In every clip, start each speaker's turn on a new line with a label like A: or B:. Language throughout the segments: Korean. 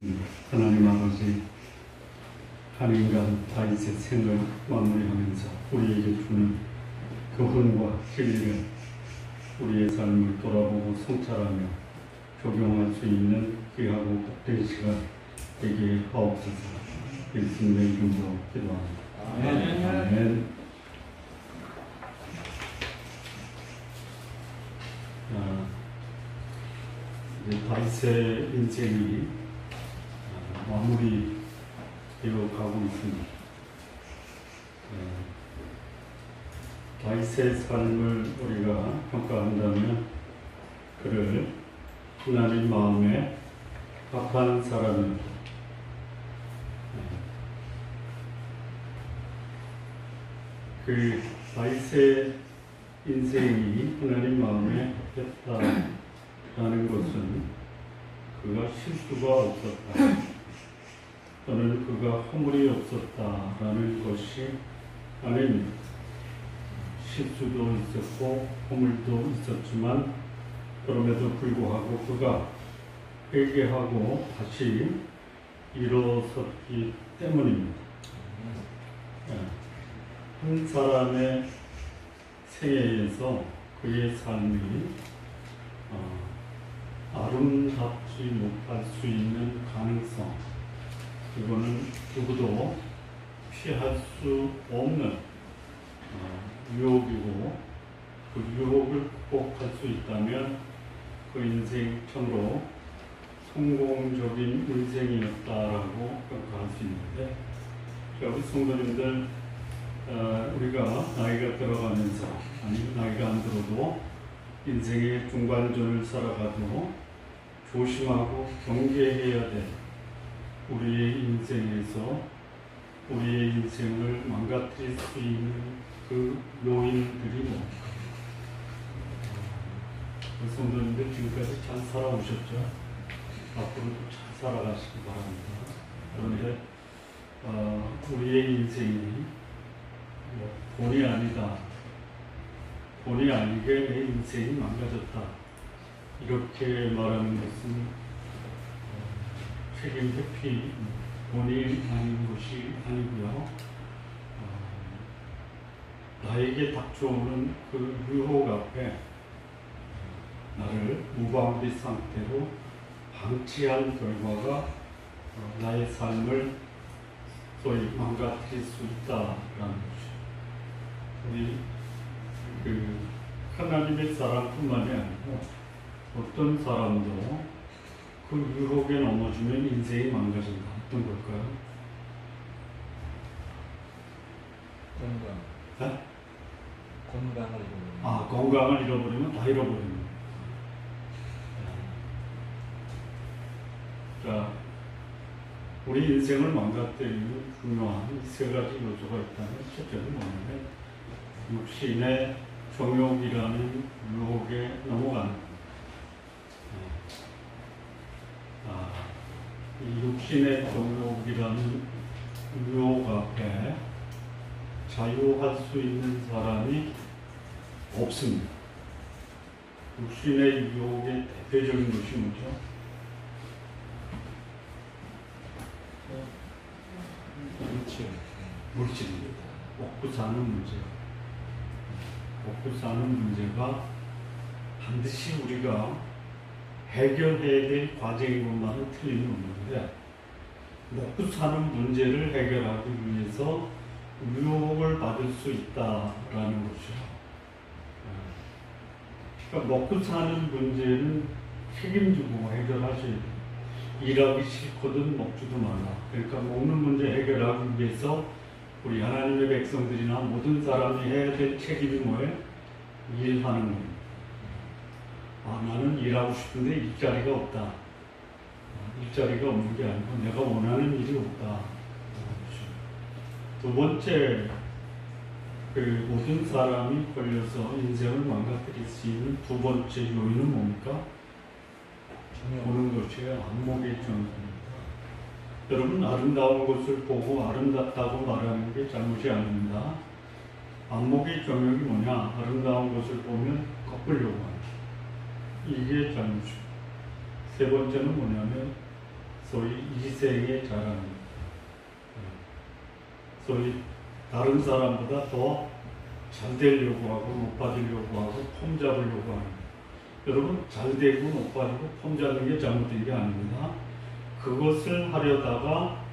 A: 하나님 아버지, 한 인간 다윗의 생을 마무리하면서 우리에게 주는 교훈과 진리를 우리의 삶을 돌아보고 성찰하며 적용할 수 있는 귀하고 복된 시간 되게 하옵소서. 예수님의 이름으로 기도합니다. 아멘. 아멘. 이제 다윗의 인생이 마무리되어 가고 있습니다. 다윗의 삶을 우리가 평가한다면 그를 하나님 마음에 합한 사람입니다. 그 다윗의 인생이 하나님 마음에 합했다라는 것은 그가 실수가 없었다, 또는 그가 허물이 없었다라는 것이 아닙니다. 실수도 있었고 허물도 있었지만 그럼에도 불구하고 그가 회개하고 다시 일어섰기 때문입니다. 한 사람의 생애에서 그의 삶이 아름답지 못할 수 있는 가능성, 이거는 누구도 피할 수 없는 유혹이고, 그 유혹을 극복할 수 있다면 그 인생 참으로 성공적인 인생이었다라고 평가할 수 있는데, 우리 성도님들, 우리가 나이가 들어가면서, 아니 나이가 안 들어도 인생의 중반전을 살아가도 조심하고 경계해야 될 우리의 인생에서 우리의 인생을 망가뜨릴 수 있는 그 요인들이 뭡니까? 성도님들 지금까지 잘 살아오셨죠? 앞으로도 잘 살아가시기 바랍니다. 그런데 우리의 인생이 본의 아니다, 본의 아니게 내 인생이 망가졌다, 이렇게 말하는 것은 책임 회피, 본의 아닌 것이 아니고요. 나에게 닥쳐오는 그 유혹 앞에 나를 무방비 상태로 방치한 결과가 나의 삶을 소위 망가뜨릴 수 있다라는 것이죠. 우리 하나님의 사람뿐만이 아니고 어떤 사람도 그 유혹에 넘어지면 인생이 망가진다. 어떤 걸까요?
B: 건강.
A: 네?
B: 건강을 잃어버리면.
A: 건강을 잃어버리면 다 잃어버립니다. 자, 우리 인생을 망가뜨리는 중요한 세 가지 요소가 있다면, 첫째는 뭐냐면 육신의 정욕이라는 유혹에 넘어가는 겁니다. 이 육신의 정욕이라는 유혹 앞에 자유할 수 있는 사람이 없습니다. 육신의 유혹의 대표적인 것이 뭐죠? 물질입니다. 먹고 사는 문제. 먹고 사는 문제가 반드시 우리가 해결해야 될 과제인 것만은 틀림없는데, 먹고 사는 문제를 해결하기 위해서 유혹을 받을 수 있다라는 것이죠. 그러니까 먹고 사는 문제는 책임지고 해결하셔야 돼요. 일하기 싫거든 먹지도 말라. 그러니까 먹는 문제 해결하기 위해서 우리 하나님의 백성들이나 모든 사람이 해야 될 책임이 뭐예요? 일하는 겁니다. 나는 일하고 싶은데 일자리가 없다. 일자리가 없는 게 아니고 내가 원하는 일이 없다. 두 번째, 모든 사람이 걸려서 인생을 망가뜨릴 수 있는 두 번째 요인은 뭡니까? 보는 것이 안목의 정입니다. 여러분, 아름다운 것을 보고 아름답다고 말하는 게 잘못이 아닙니다. 안목의 정욕이 뭐냐? 아름다운 것을 보면 꺾으려고 하는, 이게 잘못이죠. 세 번째는 뭐냐면 소위 이생의 자랑, 소위 다른 사람보다 더 잘 되려고 하고 높아지려고 하고 폼 잡으려고 하는. 여러분, 잘 되고 높아지고 폼 잡는 게 잘못된 게 아닙니다. 그것을 하려다가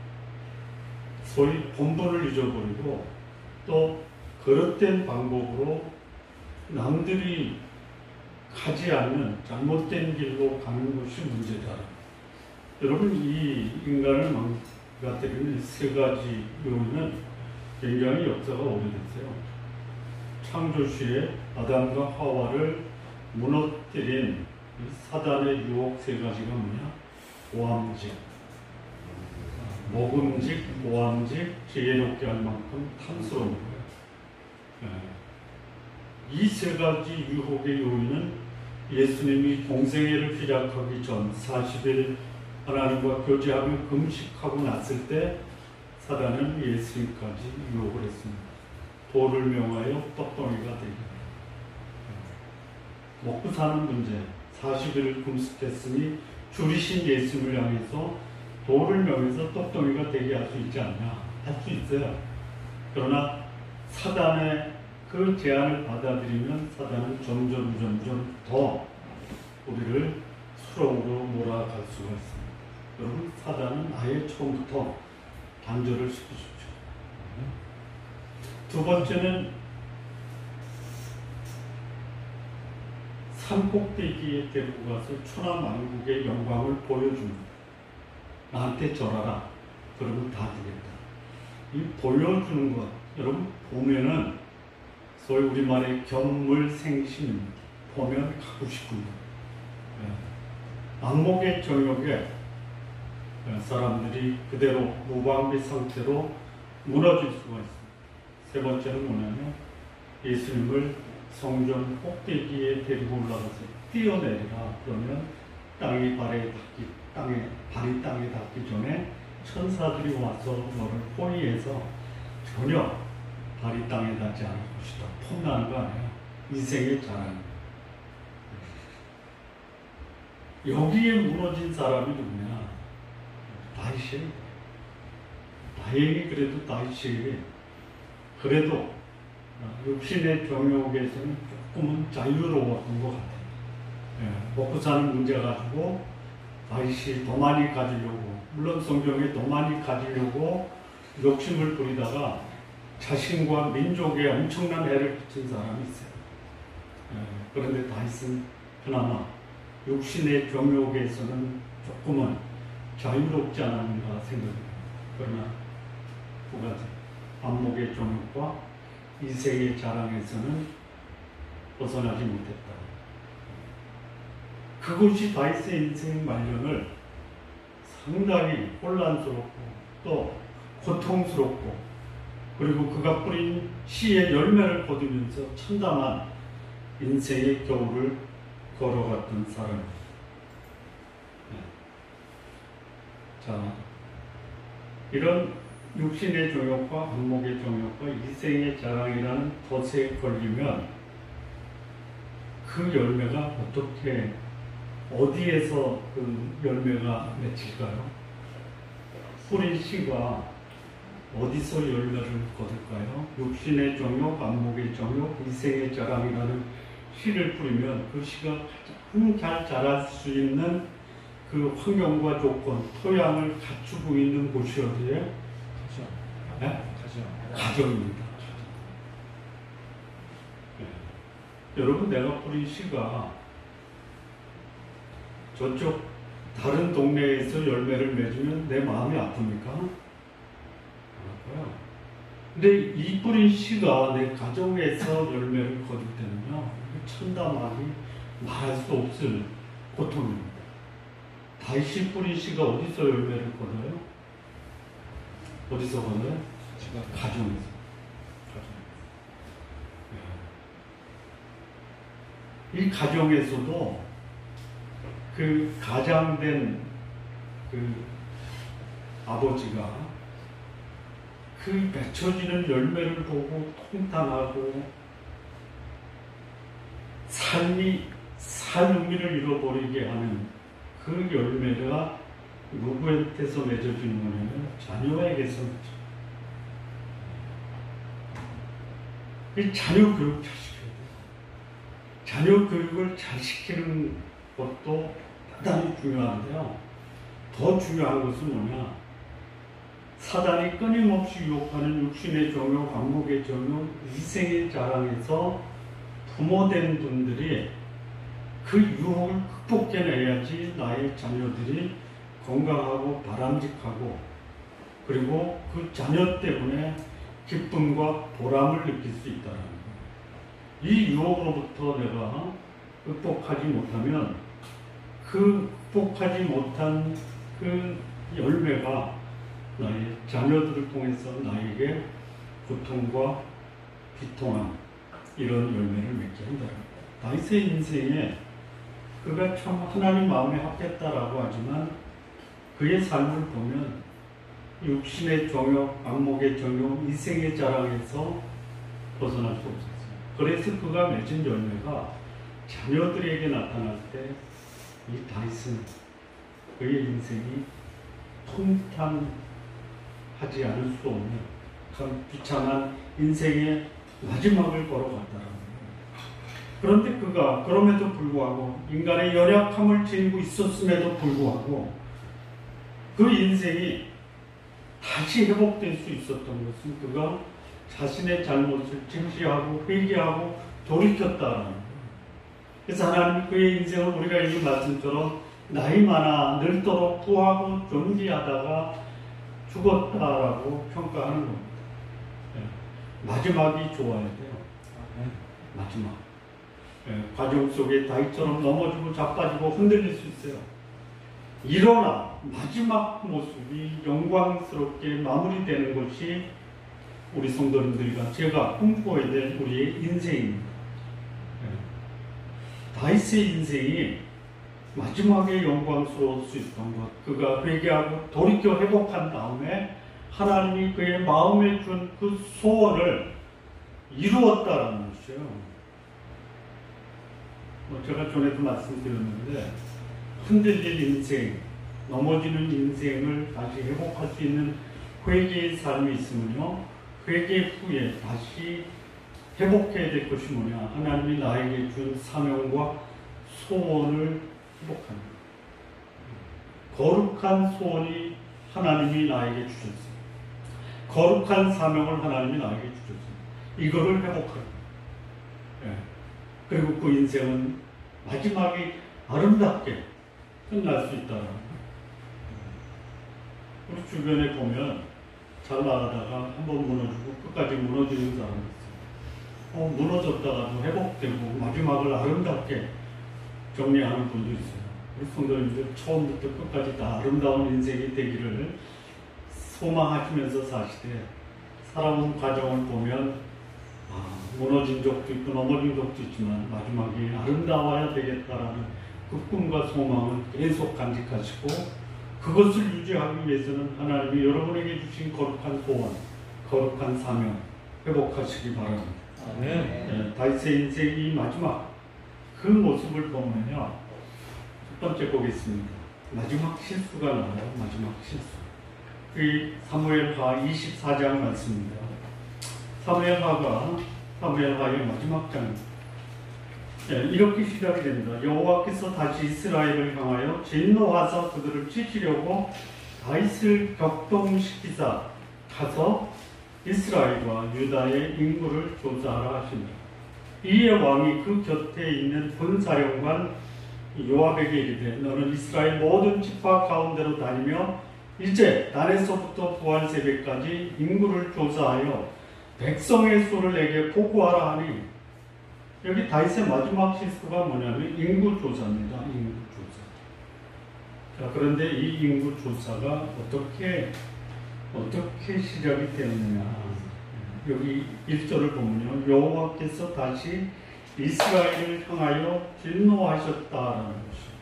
A: 소위 본분을 잊어버리고 또 그릇된 방법으로 남들이 가지 않는 잘못된 길로 가는 것이 문제다. 여러분, 이 인간을 망가뜨리는 세 가지 요인은 굉장히 역사가 오래됐어요. 창조시에 아담과 하와를 무너뜨린 사단의 유혹 세 가지가 뭐냐? 오함직, 먹음직, 오함직, 지혜롭게 할 만큼 탐스러운 거예요. 이 세 가지 유혹의 요인은 예수님이 공생애를 시작하기 전 40일 하나님과 교제하며 금식하고 났을 때 사단은 예수님까지 유혹을 했습니다. 돌을 명하여 떡덩이가 되게. 먹고 사는 문제, 40일을 금식했으니 줄이신 예수님을 향해서 돌을 명해서 떡덩이가 되게 할 수 있지 않냐? 할 수 있어요. 그러나 사단의 그 제안을 받아들이면 사단은 점점 더 우리를 수렁으로 몰아갈 수가 있습니다. 여러분, 사단은 아예 처음부터 단절을 시키십시오. 두 번째는 산꼭대기에 데리고 가서 천하만국의 영광을 보여줍니다. 나한테 절하라. 그러면 다 되겠다. 이 보여주는 것, 여러분 보면은 소위 우리말의 견물생심입니다. 보면 가고 싶습니다. 안목의 정욕에 사람들이 그대로 무방비 상태로 무너질 수가 있습니다. 세 번째는 뭐냐면 예수님을 성전 꼭대기에 데리고 올라가서 뛰어내리라. 그러면 발이 땅에 닿기 전에 천사들이 와서 너를 포위해서 전혀 발이 땅에 닿지 않을 것이다. 폼나는 거 아니야. 인생의 자랑. 여기에 무너진 사람이 누구냐? 다윗이에요. 다행히 그래도 다윗이 그래도 육신의 정욕에서는 조금은 자유로웠던 것 같아요. 먹고 사는 문제 가지고 다윗이 더 많이 가지려고, 물론 성경에 더 많이 가지려고 욕심을 부리다가 자신과 민족에 엄청난 해를 끼친 사람이 있어요. 그런데 다윗은 그나마 육신의 정욕에서는 조금은 자유롭지 않았는가 생각합니다. 그러나 두 가지, 안목의 정욕과 이생의 자랑에서는 벗어나지 못했다. 그것이 다윗의 인생 말년을 상당히 혼란스럽고 또 고통스럽고 그리고 그가 뿌린 씨의 열매를 거두면서 참담한 인생의 겨울을 걸어갔던 사람입니다. 자, 이런 육신의 정욕과 안목의 정욕과 이생의 자랑이라는 덫에 걸리면 그 열매가 어떻게, 어디에서 그 열매가 맺힐까요? 뿌린 씨가 어디서 열매를 거둘까요? 육신의 정욕, 안목의 정욕, 이생의 자랑이라는 씨를 뿌리면 그 씨가 가장 잘 자랄 수 있는 그 환경과 조건, 토양을 갖추고 있는 곳이 어디예요? 가정입니다. 여러분, 내가 뿌린 씨가 저쪽 다른 동네에서 열매를 맺으면 내 마음이 아픕니까? 아파요. 근데 이 뿌린 씨가 내 가정에서 열매를 거둘 때는요, 참담하기 말할 수 없을 고통입니다. 다윗이 뿌린 씨가 어디서 열매를 거둬요? 어디서 거둬요? 가정에서. 이 가정에서도 그 가장된 그 아버지가 그 맺혀지는 열매를 보고 통탄하고 삶이 살 의미를 잃어버리게 하는 그 열매가 누구한테서 맺어지는 거냐면 자녀에게서 맺어요. 이 자녀 교육 잘 시켜야 돼요. 자녀 교육을 잘 시키는 것도 대단히 중요한데요. 더 중요한 것은 뭐냐? 사단이 끊임없이 유혹하는 육신의 정욕, 안목의 정욕, 이생의 자랑에서 부모된 분들이 그 유혹을 극복해내야지 나의 자녀들이 건강하고 바람직하고 그리고 그 자녀 때문에 기쁨과 보람을 느낄 수 있다는 거예요. 이 유혹으로부터 내가 극복하지 못하면 그 극복하지 못한 그 열매가 나의 자녀들을 통해서 나에게 고통과 비통함 이런 열매를 맺게 한다는 거예요. 다윗의 인생에 그가 참 하나님 마음에 합했다라고 하지만 그의 삶을 보면 육신의 정욕, 안목의 정욕, 이생의 자랑에서 벗어날 수 없었어요. 그래서 그가 맺은 열매가 자녀들에게 나타날 때 이 다윗은 그의 인생이 통탄하지 않을 수 없는 참 비참한 인생의 마지막을 걸어갔다라는 거예요. 그런데 그가 그럼에도 불구하고 인간의 연약함을 지니고 있었음에도 불구하고 그 인생이 다시 회복될 수 있었던 것은 그가 자신의 잘못을 직시하고 회개하고 돌이켰다라는 거예요. 그래서 하나님은 그의 인생을 우리가 읽은 말씀처럼 나이 많아 늙도록 구하고 존귀하다가 죽었다라고 평가하는 겁니다. 마지막이 좋아야 돼요. 마지막. 과정 속에 다윗처럼 넘어지고 자빠지고 흔들릴 수 있어요. 일어나 마지막 모습이 영광스럽게 마무리되는 것이 우리 성도님들과 제가 꿈꿔야 될 우리의 인생입니다. 다윗의 인생이 마지막에 영광스러울 수 있던 것, 그가 회개하고 돌이켜 회복한 다음에 하나님이 그의 마음에 준 그 소원을 이루었다라는 것이에요. 제가 전에도 말씀드렸는데 흔들릴 인생, 넘어지는 인생을 다시 회복할 수 있는 회개의 삶이 있으면요, 회개 후에 다시 회복해야 될 것이 뭐냐? 하나님이 나에게 준 사명과 소원을 회복하는 거예요. 거룩한 소원이 하나님이 나에게 주셨어요. 거룩한 사명을 하나님이 나에게 주셨어요. 이거를 회복하는 거예요. 그리고 그 인생은 마지막에 아름답게 끝날 수 있다는 거예요. 우리 주변에 보면 잘 나가다가 한번 무너지고 끝까지 무너지는 사람이 있어요. 무너졌다가도 회복되고 마지막을 아름답게 정리하는 분도 있어요. 우리 성도님들 처음부터 끝까지 다 아름다운 인생이 되기를 소망하시면서 사시되 살아온 과정을 보면 무너진 적도 있고 넘어진 적도 있지만 마지막이 아름다워야 되겠다라는 그 꿈과 소망을 계속 간직하시고 그것을 유지하기 위해서는 하나님이 여러분에게 주신 거룩한 소원, 거룩한 사명 회복하시기 바랍니다. 다윗의 인생이 마지막 그 모습을 보면요, 첫 번째 보겠습니다. 마지막 실수가 나와요. 마지막 실수. 그 사무엘하 24장 말씀입니다. 사무엘하의 마지막 장. 이렇게 시작이 됩니다. 여호와께서 다시 이스라엘을 향하여 진노하사 그들을 치시려고 다윗을 격동시키사 가서 이스라엘과 유다의 인구를 조사하라 하시니라. 이에 왕이 그 곁에 있는 군사령관 요압에게 이르되 너는 이스라엘 모든 지파 가운데로 다니며 이제 단에서부터 부활 새벽까지 인구를 조사하여 백성의 수를 내게 보고하라 하니, 여기 다윗의 마지막 실수가 뭐냐면 인구 조사입니다. 인구 조사. 자, 그런데 이 인구 조사가 어떻게 시작이 되었느냐. 여기 1절을 보면요, 여호와께서 다시 이스라엘을 향하여 진노하셨다라는 것이에요.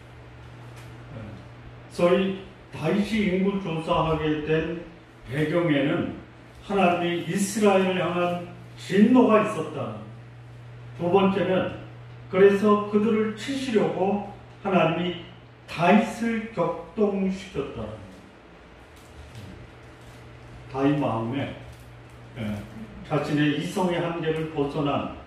A: 저희 다윗이 인구 조사하게 된 배경에는 하나님이 이스라엘을 향한 진노가 있었다. 두 번째는 그래서 그들을 치시려고 하나님이 다윗을 격동시켰다. 다윗 마음에 자신의 이성의 한계를 벗어난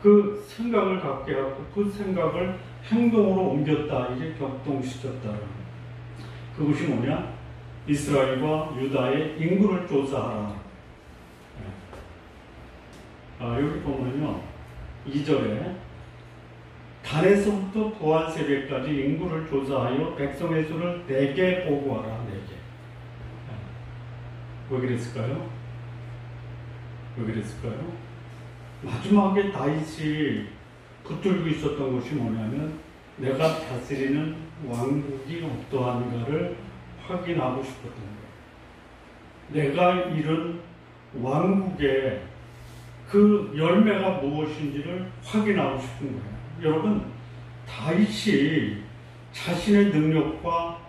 A: 그 생각을 갖게 하고 그 생각을 행동으로 옮겼다. 이게 격동시켰다. 그것이 뭐냐? 이스라엘과 유다의 인구를 조사하라. 여기 보면요, 2절에 단에서부터 부활세대까지 인구를 조사하여 백성의 수를 내게 보고하라. 내게. 왜 그랬을까요? 왜 그랬을까요? 마지막에 다윗이 붙들고 있었던 것이 뭐냐면 내가 다스리는 왕국이 어떠한가를 확인하고 싶었던 거예요. 내가 이룬 왕국의 그 열매가 무엇인지를 확인하고 싶은 거예요. 여러분, 다윗이 자신의 능력과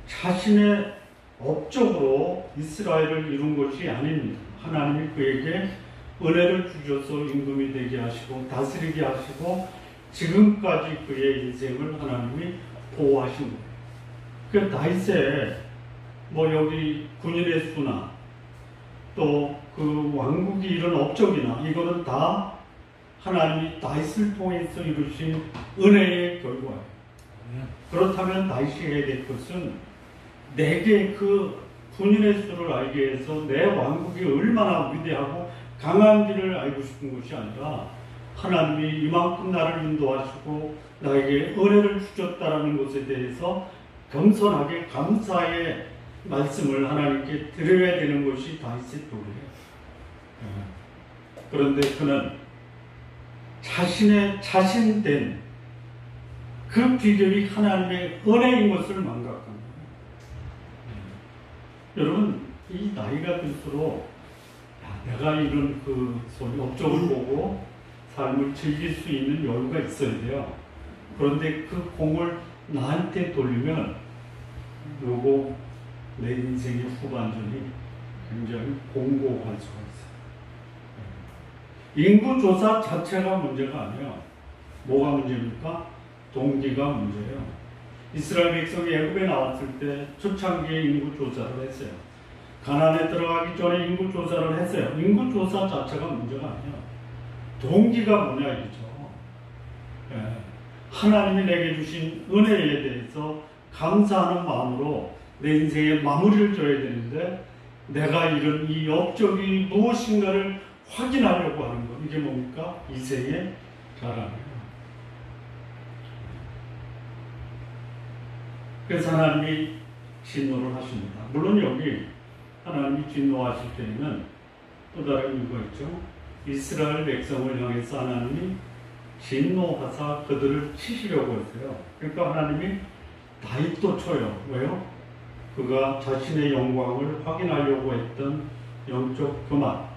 A: 자신의 업적으로 이스라엘을 이룬 것이 아닙니다. 하나님이 그에게 은혜를 주셔서 임금이 되게 하시고 다스리게 하시고 지금까지 그의 인생을 하나님이 보호하신 거예요. 그 다윗의 여기 군인의 수나 또 그 왕국이 이런 업적이나 이거는 다 하나님이 다윗을 통해서 이루신 은혜의 결과예요. 그렇다면 다윗이 해야 될 것은 내게 그 군인의 수를 알게 해서 내 왕국이 얼마나 위대하고 강한지를 알고 싶은 것이 아니라 하나님이 이만큼 나를 인도하시고 나에게 은혜를 주셨다라는 것에 대해서 겸손하게 감사의 말씀을 하나님께 드려야 되는 것이 다윗의 도리예요. 그런데 그는 자신된 그 비결이 하나님의 은혜인 것을 망각한 거예요. 여러분, 이 나이가 들수록 내가 이런 그 소위 업적을 보고 삶을 즐길 수 있는 여유가 있어야 돼요. 그런데 그 공을 나한테 돌리면 요거 내 인생의 후반전이 굉장히 공고할 수가 있어요. 인구조사 자체가 문제가 아니에요. 뭐가 문제입니까? 동기가 문제예요. 이스라엘 백성이 애굽에 나왔을 때 초창기에 인구조사를 했어요. 가나안에 들어가기 전에 인구조사를 했어요. 인구조사 자체가 문제가 아니에요. 동기가 뭐냐 이거죠. 하나님이 내게 주신 은혜에 대해서 감사하는 마음으로 내 인생에 마무리를 줘야 되는데 내가 이룬 이 업적이 무엇인가를 확인하려고 하는 것. 이게 뭡니까? 이생의 자랑이에요. 그래서 하나님이 진노를 하십니다. 물론 여기 하나님이 진노하실 때에는 또 다른 이유가 있죠. 이스라엘 백성을 향해서 하나님이 진노하사 그들을 치시려고 했어요. 그러니까 하나님이 다윗도 쳐요. 왜요? 그가 자신의 영광을 확인하려고 했던 영적 교만.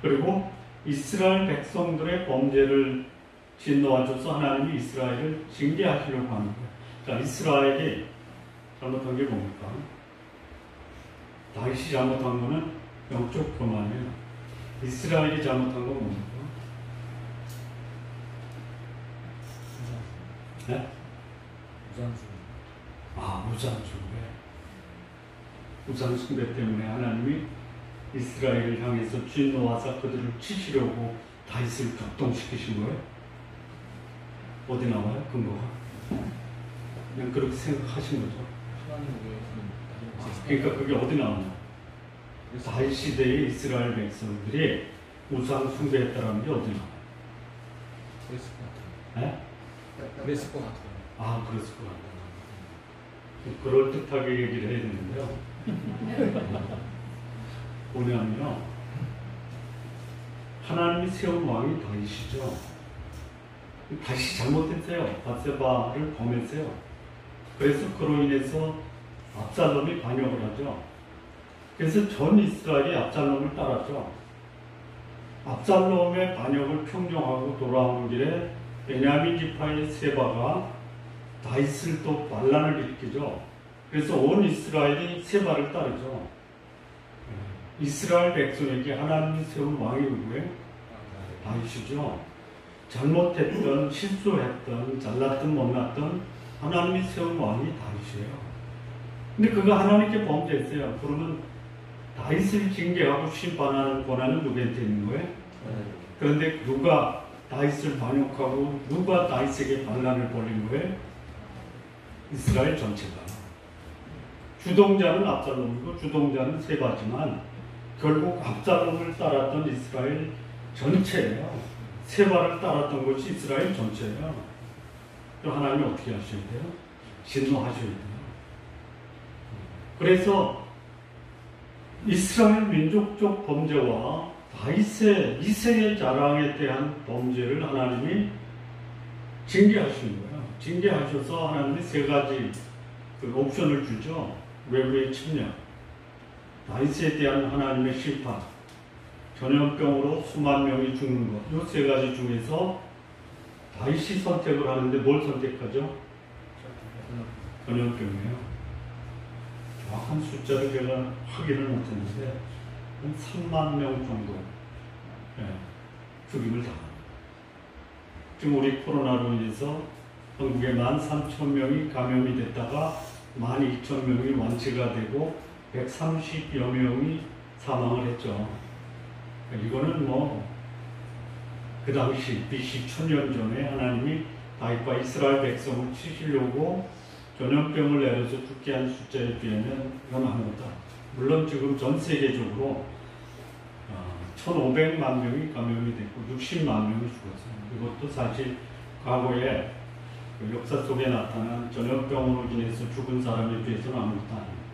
A: 그리고 이스라엘 백성들의 범죄를 진노하셔서 하나님이 이스라엘을 징계하시려고 하는 거예요. 자, 이스라엘이 잘못한 게 뭡니까? 다윗이 잘못한 거는 영적 교만이에요. 이스라엘이 잘못한 건 뭡니까? 네? 우상숭배 때문에 하나님이 이스라엘을 향해서 진노하사 그들을 치시려고 다윗을 격동시키신 거예요. 어디 나와요? 근거가? 그냥 그렇게 생각하신 거죠. 그러니까 그게 어디 나오냐? 다윗 시대의 이스라엘 백성들이 우상 숭배했다라는 게 어디 나와요?
B: 그랬을 것 같아요.
A: 네?
B: 그랬을 것 같아요.
A: 그랬을 것 같아요. 그럴듯하게 얘기를 해야 되는데요. 뭐냐면요, 하나님이 세운 왕이 다윗이죠. 다윗이 잘못했어요. 밧세바를 범했어요. 그래서 그로 인해서 압살롬이 반역을 하죠. 그래서 전 이스라엘이 압살롬을 따랐죠. 압살롬의 반역을 평정하고 돌아오는 길에 베냐민 지파의 세바가 다윗을 또 반란을 일으키죠. 그래서 온 이스라엘이 세바를 따르죠. 이스라엘 백성에게 하나님이 세운 왕이 누구예요? 다윗이죠. 잘못했던, 실수했던, 잘났던, 못났던 하나님이 세운 왕이 다윗이에요. 근데 그거 하나님께 범죄했어요. 그러면 다윗을 징계하고 심판하는 권한은 누구한테 있는 거예요? 그런데 누가 다윗을 반역하고 누가 다윗에게 반란을 벌린 거예요? 이스라엘 전체가. 주동자는 압살롬이고 주동자는 세바지만 결국 압살롬을 따랐던 이스라엘 전체예요. 세바를 따랐던 것이 이스라엘 전체예요. 그럼 하나님이 어떻게 하셔야 돼요? 진노하셔야 돼요. 그래서 이스라엘 민족적 범죄와 다윗의 이세의 자랑에 대한 범죄를 하나님이 징계하시는 거예요. 징계하셔서 하나님이 세 가지 그 옵션을 주죠. 외부의 침략, 다윗에 대한 하나님의 심판, 전염병으로 수만 명이 죽는 것. 이 세 가지 중에서 다윗이 선택을 하는데 뭘 선택하죠? 전염병이에요. 정확한 숫자를 제가 확인을 못했는데 한 3만 명 정도 죽임을 당합니다. 지금 우리 코로나로 인해서 한국에 13,000명이 감염이 됐다가 12,000명이 완치가 되고 130여 명이 사망을 했죠. 이거는 그 당시 BC 1000년 전에 하나님이 다윗과 이스라엘 백성을 치시려고 전염병을 내려서 죽게 한 숫자에 비하면 이건 아무것도. 물론 지금 전 세계적으로 1,500만 명이 감염이 됐고 60만 명이 죽었어요. 이것도 사실 과거에 그 역사 속에 나타난 전염병으로 인해서 죽은 사람에 비해서는 아무것도 아닙니다.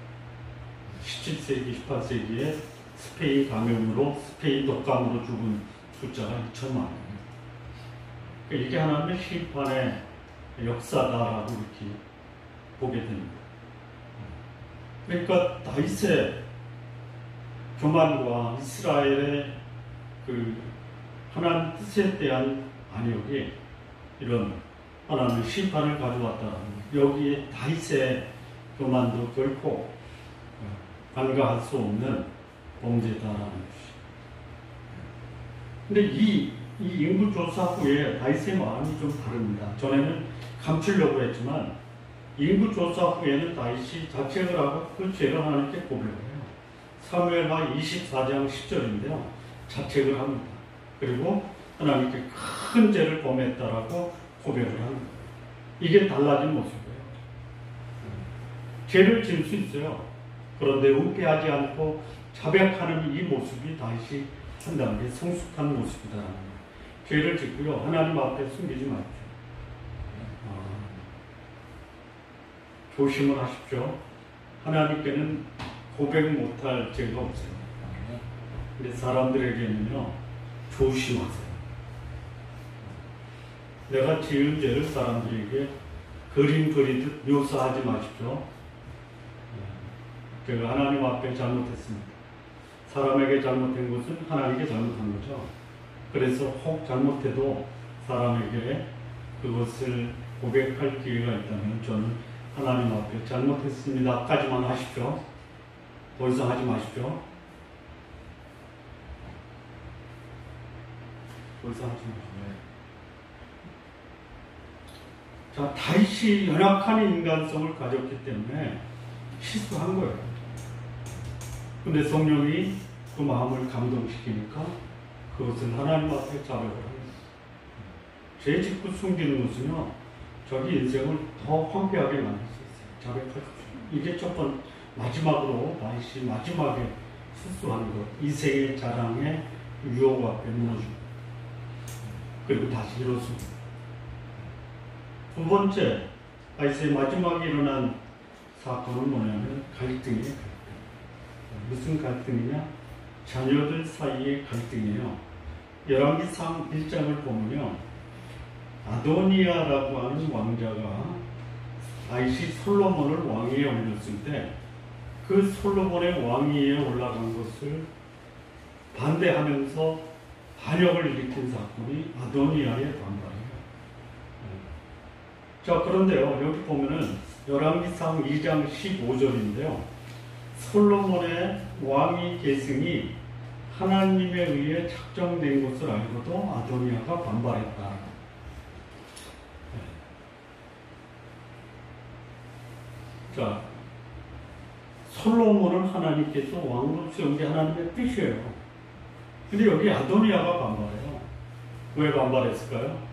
A: 17세기, 18세기에 스페인 감염으로, 스페인 독감으로 죽은 숫자가 2천만 명입니다. 그러니까 이게 하나님의 심판의 역사다라고 이렇게 보게 됩니다. 그러니까 다윗의 교만과 이스라엘의 그 하나님 뜻에 대한 반역이 이런 하나님의 심판을 가져왔다는 여기에 다윗의 교만도 결코 간과할 수 없는 범죄다라는 것이. 근데 이 인구조사 후에 다윗의 마음이 좀 다릅니다. 전에는 감추려고 했지만 인구조사 후에는 다윗이 자책을 하고 그 죄를 하나님께 고백을 해요. 사무엘하 24장 10절인데요. 자책을 합니다. 그리고 하나님께 큰 죄를 범했다라고 고백을 합니다. 이게 달라진 모습이에요. 죄를 지을 수 있어요. 그런데 은폐하지 않고 자백하는 이 모습이 다윗이 한다는 게 성숙한 모습이다라는 거예요. 죄를 짓고요. 하나님 앞에 숨기지 마십시오. 조심을 하십시오. 하나님께는 고백 못할 죄가 없어요. 근데 사람들에게는요, 조심하세요. 내가 지은 죄를 사람들에게 그림 그리듯 묘사하지 마십시오. 제가 하나님 앞에 잘못했습니다. 사람에게 잘못한 것은 하나님께 잘못한 거죠. 그래서 혹 잘못해도 사람에게 그것을 고백할 기회가 있다면 저는 하나님 앞에 잘못했습니다. 까지만 하십시오. 더 이상 하지 마십시오. 더 이상 하지 마십시오. 자, 다윗이 연약한 인간성을 가졌기 때문에 실수한 거예요. 근데 성령이 그 마음을 감동시키니까 그것을 하나님 앞에 자백을 합니다. 죄 짓고 숨기는 것은요, 자기 인생을 더 황폐하게 만들 수 있어요. 자백하십시오. 이게 첫 번째, 마지막으로 다윗이 마지막에 실수하는 것, 이세의 자랑의 유혹 앞에 무너집니다. 그리고 다시 일어섭니다. 두 번째, 다윗의 마지막에 일어난 사건은 뭐냐면 갈등이에요. 갈등. 무슨 갈등이냐? 자녀들 사이의 갈등이에요. 열왕기상 1장을 보면요, 아도니아라고 하는 왕자가 다윗이 솔로몬을 왕위에 올렸을 때 그 솔로몬의 왕위에 올라간 것을 반대하면서 반역을 일으킨 사건이 아도니아의 반발이에요. 자, 그런데요, 여기 보면은 열왕기상 2장 15절인데요. 솔로몬의 왕위 계승이 하나님에 의해 작정된 것을 알고도 아도니아가 반발했다. 자, 솔로몬은 하나님께서 왕으로 세운 게 하나님의 뜻이에요. 근데 여기 아도니아가 반발해요. 왜 반발했을까요?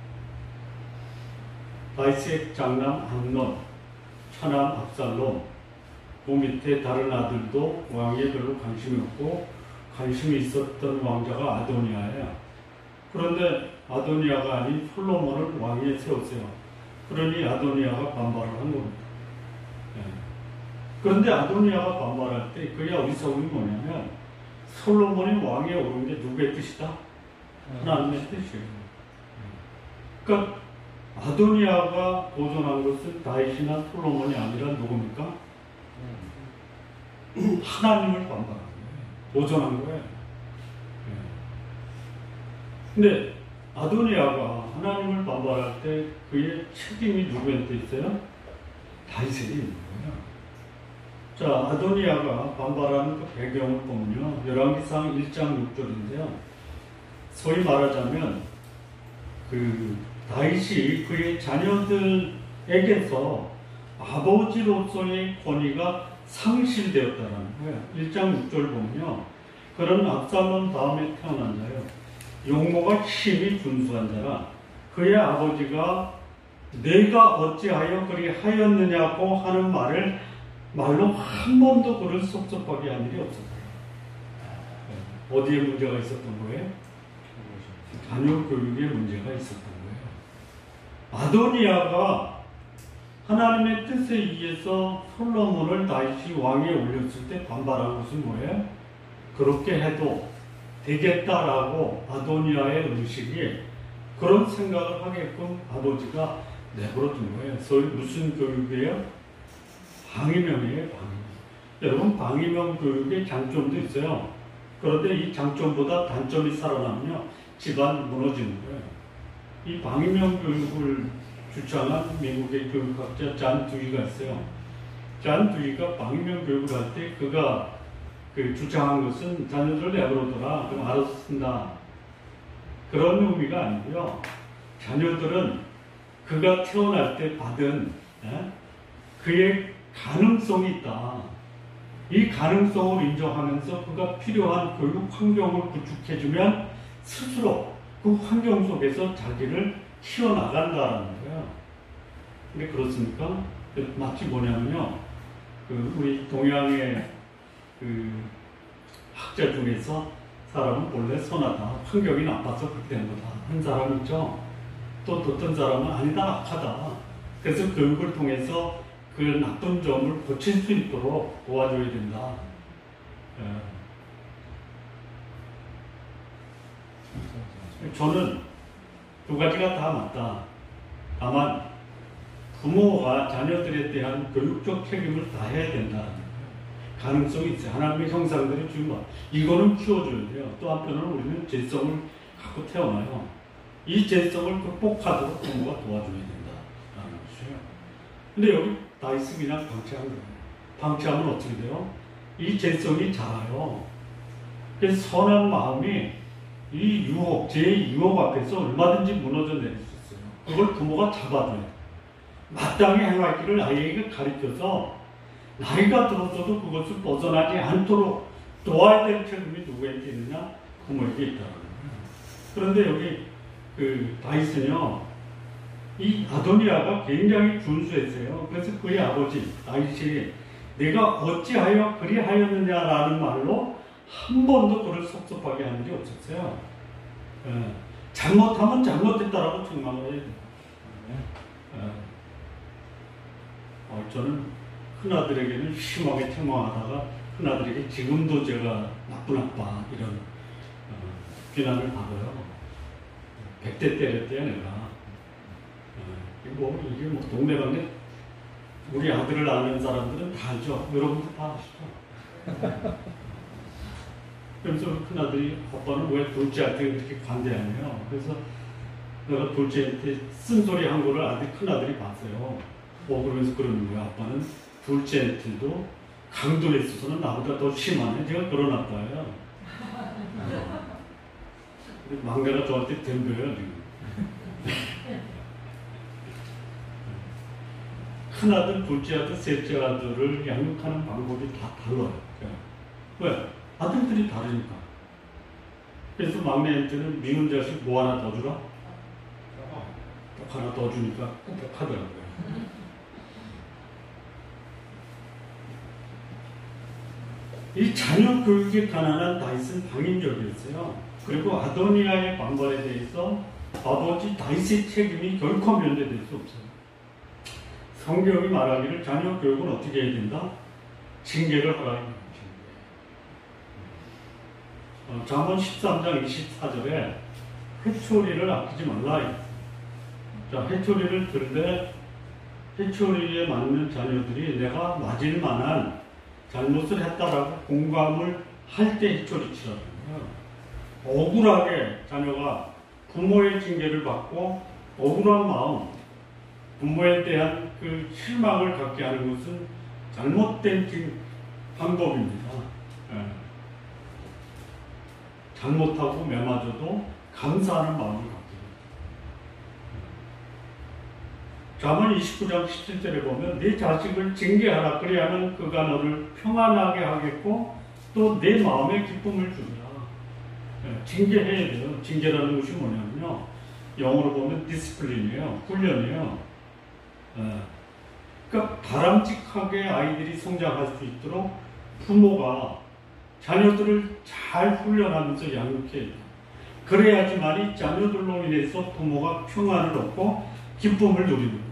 A: 다윗의 장남 암논, 차남 압살롬, 그 밑에 다른 아들도 왕위에 별로 관심이 없고 관심이 있었던 왕자가 아도니아예요. 그런데 아도니아가 아닌 솔로몬을 왕위에 세웠어요. 그러니 아도니아가 반발을 한 겁니다. 그런데 아도니아가 반발할 때 그게 어리석은 게 뭐냐면 솔로몬이 왕위에 오른 게 누구의 뜻이다? 하나님의 뜻이에요. 그러니까 아도니아가 도전한 것은 다윗이나 솔로몬이 아니라 누굽니까? 하나님을 반발한 거예요. 도전한 거예요. 근데 아도니아가 하나님을 반발할 때 그의 책임이 누구한테 있어요? 다윗에게 있는 거예요. 자, 아도니아가 반발하는 그 배경을 보면요. 열왕기상 1장 6절인데요. 소위 말하자면 그 다윗이 그의 자녀들에게서 아버지로서의 권위가 상실되었다는 거예요. 1장 6절 보면요. 그런 압살롬 다음에 태어난 자요. 용모가 심히 준수한 자라 그의 아버지가 내가 어찌하여 그리 하였느냐고 하는 말로 한 번도 그를 섭섭하게 한 일이 없었다. 어디에 문제가 있었던 거예요? 자녀 교육에 문제가 있었던 거예요. 아도니아가 하나님의 뜻에 의해서 솔로몬을 다윗이 왕위에 올렸을 때 반발한 것은 뭐예요? 그렇게 해도 되겠다라고 아도니아의 의식이 그런 생각을 하게끔 아버지가 내버려 둔 거예요. 소위 무슨 교육이에요? 방위명이에요, 방위명. 여러분, 방위명 교육의 장점도 있어요. 그런데 이 장점보다 단점이 살아나면요, 집안 무너지는 거예요. 이 방위명 교육을 주창한 미국의 교육학자 잔 두이가 있어요. 잔 두이가 방위명 교육을 할 때 그가 주장한 것은 자녀들을 내버려둬라, 그럼 알아서 쓴다. 그런 의미가 아니고요. 자녀들은 그가 태어날 때 받은 그의 가능성이 있다. 이 가능성을 인정하면서 그가 필요한 교육 환경을 구축해주면 스스로 그 환경 속에서 자기를 키워나간다는 거예요. 근데 그렇습니까? 마치 뭐냐면요. 우리 동양의 학자 중에서 사람은 원래 선하다. 환경이 나빠서 그렇게 된 거다. 한 사람 있죠. 또 어떤 사람은 아니다, 악하다. 그래서 교육을 통해서 그 나쁜 점을 고칠 수 있도록 도와줘야 된다. 저는 두 가지가 다 맞다. 다만 부모가 자녀들에 대한 교육적 책임을 다해야 된다는 가능성이 있어요. 하나님의 형상들이 주면 이거는 키워줘야 돼요. 또 한편으로는 우리는 재성을 갖고 태어나요. 이 재성을 극복하도록 부모가 도와줘야 된다라는 것이에요. 근데 여기 다윗은 그냥 방치한 거예요. 방치하면 어떻게 돼요? 이 재성이 자라요. 그래서 선한 마음이 이 유혹, 제 유혹 앞에서 얼마든지 무너져 내릴 수 있어요. 그걸 부모가 잡아줘야 돼요. 마땅히 행할 길을 아이에게 가르쳐서 나이가 들어서도 그것을 벗어나지 않도록 도와야 될 책임이 누구에게 있느냐? 부모에게 있다는 거예요. 그런데 여기 다윗은요, 이 아도니아가 굉장히 준수했어요. 그래서 그의 아버지 다윗이 내가 어찌하여 그리하였느냐라는 말로 한 번도 그를 섭섭하게 한 일이 없었어요. 잘못하면 잘못했다라고 책망을 해야 돼요. 저는 큰아들에게는 심하게 책망하다가 큰아들에게 지금도 제가 나쁜 아빠 이런 비난을 받아요. 100대 때렸대요 내가. 이게 뭐 동네방네 우리 아들을 아는 사람들은 다 알죠. 여러분도 다 아시죠. 그래서 큰아들이 아빠는 왜 둘째한테 그렇게 관대하냐. 그래서 내가 둘째한테 쓴소리 한 거를 큰아들이 봤어요. 그러면서 그러는 거야. 아빠는 둘째한테도 강도에 있어서는 나보다 더 심하네. 제가 그런 아빠예요. 우리 막내가 저한테 덤벼요 지금. 큰아들, 둘째아들, 셋째아들을 양육하는 방법이 다 달라요. 왜? 아들들이 다르니까. 그래서 막내한테는 미운 자식 뭐 하나 더 주라? 딱 하나 더 주니까 꾹꾹하더라고요. 이 자녀 교육에 관한 다윗은 방임적이었어요. 그리고 아도니아의 반발에 대해서 아버지 다윗의 책임이 결코 면제될 수 없어요. 성경이 말하기를 자녀 교육은 어떻게 해야 된다? 징계를 하라는 거죠. 잠언 13장 24절에 회초리를 아끼지 말라. 자, 회초리를 들되 회초리에 맞는 자녀들이 내가 맞을 만한 잘못을 했다라고 공감을 할 때 회초리 치라는 거예요. 억울하게 자녀가 부모의 징계를 받고 억울한 마음, 부모에 대한 그 실망을 갖게 하는 것은 잘못된 방법입니다. 잘못하고 매맞아도 감사하는 마음을 갖게 됩니다. 잠언 29장 17절에 보면 네 자식을 징계하라. 그리하면 그가 너를 평안하게 하겠고 또 내 마음에 기쁨을 주리라. 징계해야 돼요. 징계라는 것이 뭐냐면요, 영어로 보면 디스플린이에요. 훈련이에요. 그러니까 바람직하게 아이들이 성장할 수 있도록 부모가 자녀들을 잘 훈련하면서 양육해야 돼요. 그래야지만이 자녀들로 인해서 부모가 평안을 얻고 기쁨을 누리는 거예요.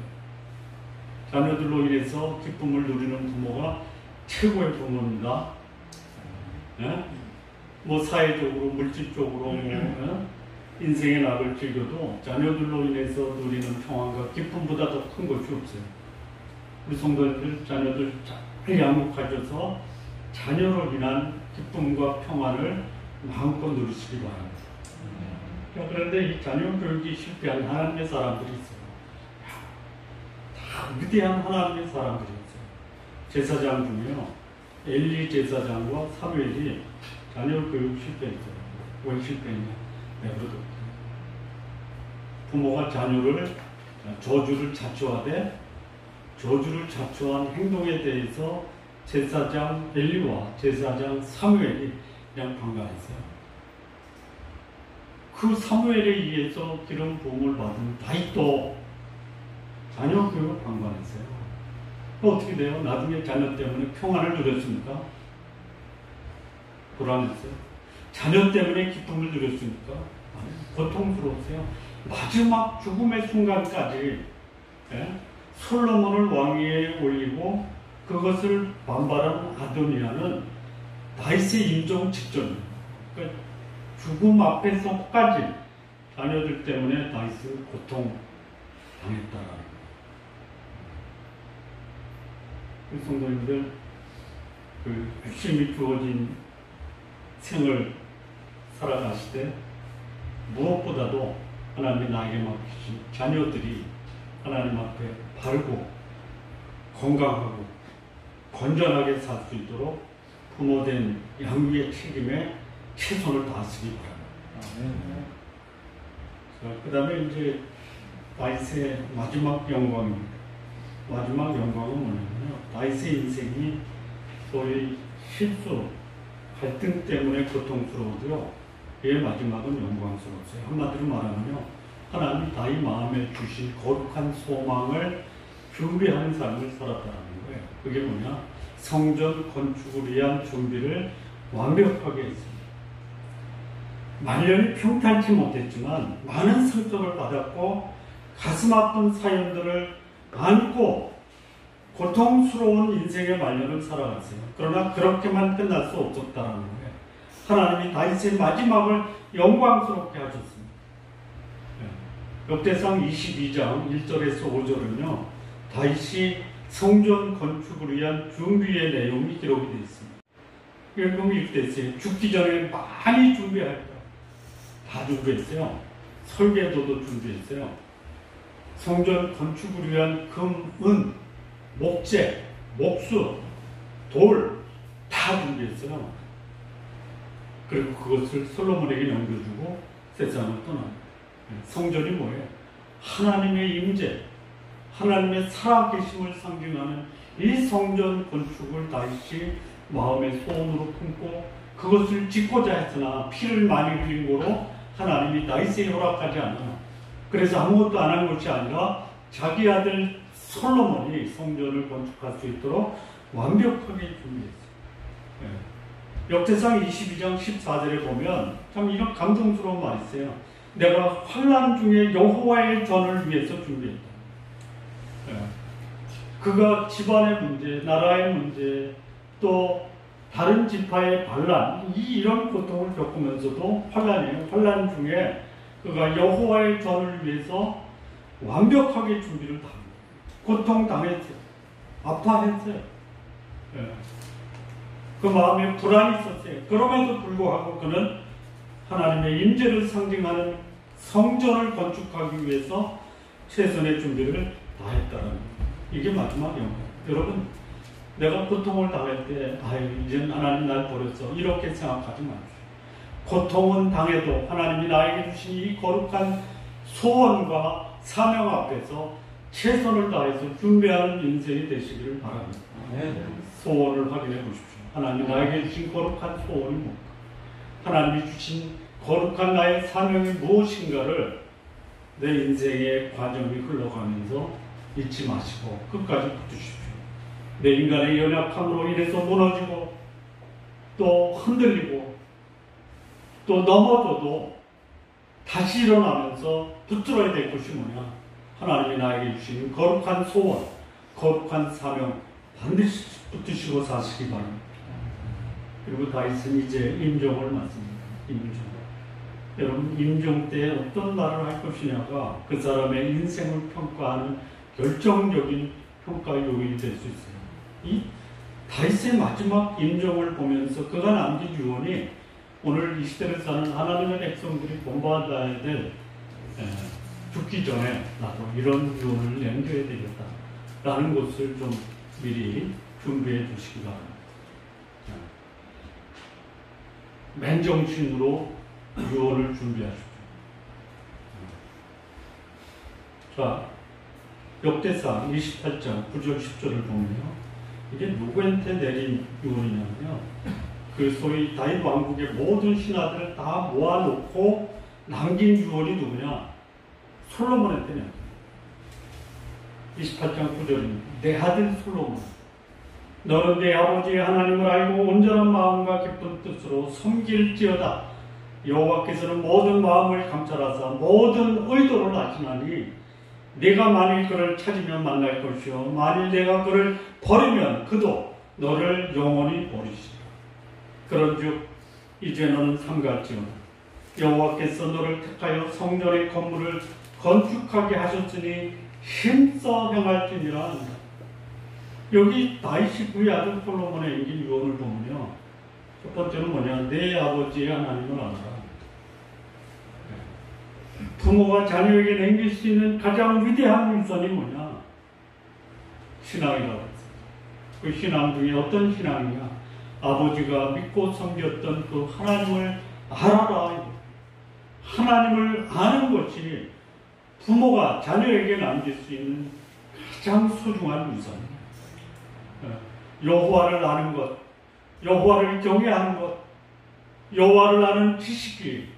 A: 자녀들로 인해서 기쁨을 누리는 부모가 최고의 부모입니다. 뭐 사회적으로, 물질적으로, 인생의 낙을 즐겨도 자녀들로 인해서 누리는 평안과 기쁨보다 더 큰 것이 없어요. 우리 성도님들 자녀들 잘 양육하셔서 자녀로 인한 기쁨과 평안을 마음껏 누리시기 바랍니다. 그런데 이 자녀 교육이 실패한 하나님의 사람들이 있어요. 다 위대한 하나님의 사람들이었어요. 제사장 중에요, 엘리 제사장과 사무엘이 자녀 교육 실패했어요. 왜 실패했냐? 내버려뒀어요. 부모가 자녀를 저주를 자초하되 저주를 자초한 행동에 대해서 제사장 엘리와 제사장 사무엘이 그냥 방관했어요. 그 사무엘에 의해서 기름 부음을 받은 다윗도 자녀 교육을 방관했어요. 어떻게 돼요? 나중에 자녀 때문에 평안을 누렸습니까? 불안했어요. 자녀 때문에 기쁨을 누렸습니까? 아니, 고통스러웠어요. 마지막 죽음의 순간까지 솔로몬을 왕위에 올리고 그것을 반발한 아도니아는 다윗의 임종 직전이에요. 그러니까 죽음 앞에서까지 자녀들 때문에 다윗은 고통당했다라는 거예요. 그 성도님들, 그 열심히 주어진 생을 살아가실 때 무엇보다도 하나님이 나에게 맡기신 자녀들이 하나님 앞에 바르고 건강하고 건전하게 살 수 있도록 부모된 양육의 책임에 최선을 다하시기 바랍니다. 그 다음에 이제 다윗의 마지막 영광입니다. 마지막 영광은 뭐냐면요, 다윗의 인생이 소위 실수, 갈등 때문에 고통스러워도요, 그의 마지막은 영광스러웠어요. 한마디로 말하면요, 하나님이 다윗 마음에 주신 거룩한 소망을 준비하는 삶을 살았다는 거예요. 그게 뭐냐? 성전 건축을 위한 준비를 완벽하게 했습니다. 말년이 평탄치 못했지만 많은 상처를 받았고 가슴 아픈 사연들을 안고 고통스러운 인생의 말년을 살아갔어요. 그러나 그렇게만 끝날 수 없었다는 거예요. 하나님이 다윗의 마지막을 영광스럽게 하셨습니다. 역대상 22장 1절에서 5절은요, 다윗이 성전 건축을 위한 준비의 내용이 기록이 되어 있습니다. 그럼 이렇게 됐어요. 죽기 전에 많이 준비할 거예요. 다 준비했어요. 설계도도 준비했어요. 성전 건축을 위한 금, 은, 목재, 목수, 돌 다 준비했어요. 그리고 그것을 솔로몬에게 넘겨주고 세상을 떠납니다. 성전이 뭐예요? 하나님의 임재, 하나님의 살아계심을 상징하는 이 성전 건축을 다시 마음의 소원으로 품고 그것을 짓고자 했으나 피를 많이 흘린 거로 하나님이 다윗에게 허락하지 않아. 그래서 아무것도 안 한 것이 아니라 자기 아들 솔로몬이 성전을 건축할 수 있도록 완벽하게 준비했어요. 역대상 22장 14절에 보면 참 이런 감동스러운 말이 있어요. 내가 환난 중에 여호와의 전을 위해서 준비했다. 그가 집안의 문제, 나라의 문제, 또 다른 지파의 반란, 이런 고통을 겪으면서도 환난이에요. 환난 중에 그가 여호와의 전을 위해서 완벽하게 준비를 다 합니다. 고통당했어요. 아파했어요. 그 마음에 불안이 있었어요. 그럼에도 불구하고 그는 하나님의 임재를 상징하는 성전을 건축하기 위해서 최선의 준비를 다 했다는 거예요. 이게 마지막 영광. 여러분, 내가 고통을 당할 때 이제는 하나님 날 버렸어, 이렇게 생각하지 마십시오. 고통은 당해도 하나님이 나에게 주신 이 거룩한 소원과 사명 앞에서 최선을 다해서 준비하는 인생이 되시기를 바랍니다. 소원을 확인해 보십시오. 하나님 나에게 주신 거룩한 소원이 뭔가, 하나님이 주신 거룩한 나의 사명이 무엇인가를 내 인생의 과정이 흘러가면서 잊지 마시고 끝까지 붙으십시오. 내 인간의 연약함으로 인해서 무너지고 또 흔들리고 또 넘어져도 다시 일어나면서 붙들어야 될 것이 뭐냐? 하나님이 나에게 주신 거룩한 소원, 거룩한 사명 반드시 붙드시고 사시기 바랍니다. 그리고 다윗은 이제 임종을 맞습니다. 임종. 여러분, 임종 때 어떤 말을 할 것이냐가 그 사람의 인생을 평가하는 결정적인 평가 요인이 될 수 있어요. 이 다윗의 마지막 임종을 보면서 그가 남긴 유언이 오늘 이 시대를 사는 하나님의 백성들이 본받아야 될, 죽기 전에 나도 이런 유언을 남겨야 되겠다라는 것을 좀 미리 준비해 주시기 바랍니다. 맨정신으로 유언을 준비하십시오. 자, 역대상 28장 9절 10절을 보면요, 이게 누구한테 내린 유언이냐면요, 그 소위 다윗 왕국의 모든 신하들을 다 모아놓고 남긴 유언이 누구냐? 솔로몬한테 냅니다. 28장 9절입니다. 내 아들 솔로몬, 너는 내 아버지의 하나님을 알고 온전한 마음과 기쁜 뜻으로 섬길지어다. 여호와께서는 모든 마음을 감찰하사 모든 의도를 아시나니 네가 만일 그를 찾으면 만날 것이요 만일 내가 그를 버리면 그도 너를 영원히 버리시리라. 그런즉 이제 너는 삼갈지어다. 여호와께서 너를 택하여 성전의 건물을 건축하게 하셨으니 힘써 행할지니라 한다. 여기 다윗이 그의 아들 솔로몬의 이긴 유언을 보면요, 첫 번째는 뭐냐? 내 아버지의 하나님을 알아라. 부모가 자녀에게 남길 수 있는 가장 위대한 위선이 뭐냐? 신앙이라고 했어요. 그 신앙 중에 어떤 신앙이냐? 아버지가 믿고 섬겼던 그 하나님을 알아라. 하나님을 아는 것이 부모가 자녀에게 남길 수 있는 가장 소중한 위선이에요. 여호와를 아는 것, 여호와를 경외하는 것, 여호와를 아는 지식이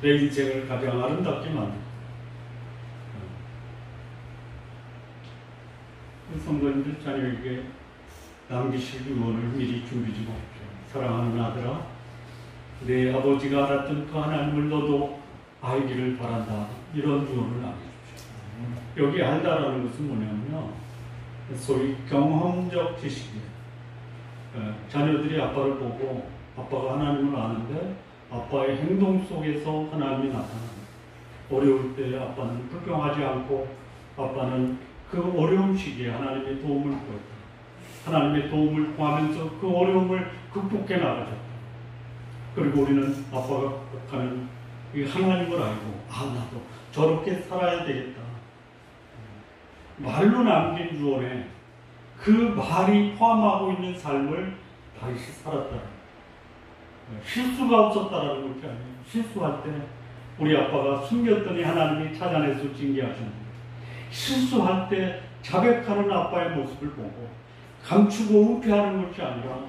A: 내 인생을 가장 아름답게 만듭니다. 성도님들, 자녀에게 남기실 유언을 미리 준비 좀 하십시오. 사랑하는 아들아, 내 아버지가 알았던 그 하나님을 너도 알기를 바란다. 이런 유언을 남겨주십시오. 여기 알다라는 것은 뭐냐면요, 소위 경험적 지식이에요. 자녀들이 아빠를 보고 아빠가 하나님을 아는데 아빠의 행동 속에서 하나님이 나타납니다. 어려울 때 아빠는 불평하지 않고 아빠는 그 어려운 시기에 하나님의 도움을 구했다. 하나님의 도움을 구하면서 그 어려움을 극복해 나가셨다. 그리고 우리는 아빠가 극복하는 이 하나님을 알고 나도 저렇게 살아야 되겠다. 말로 남긴 유언에 그 말이 포함하고 있는 삶을 다윗이 살았다. 실수가 없었다라는 것이 아니에요. 실수할 때 우리 아빠가 숨겼더니 하나님이 찾아내서 징계하셨는데, 실수할 때 자백하는 아빠의 모습을 보고 감추고 은폐하는 것이 아니라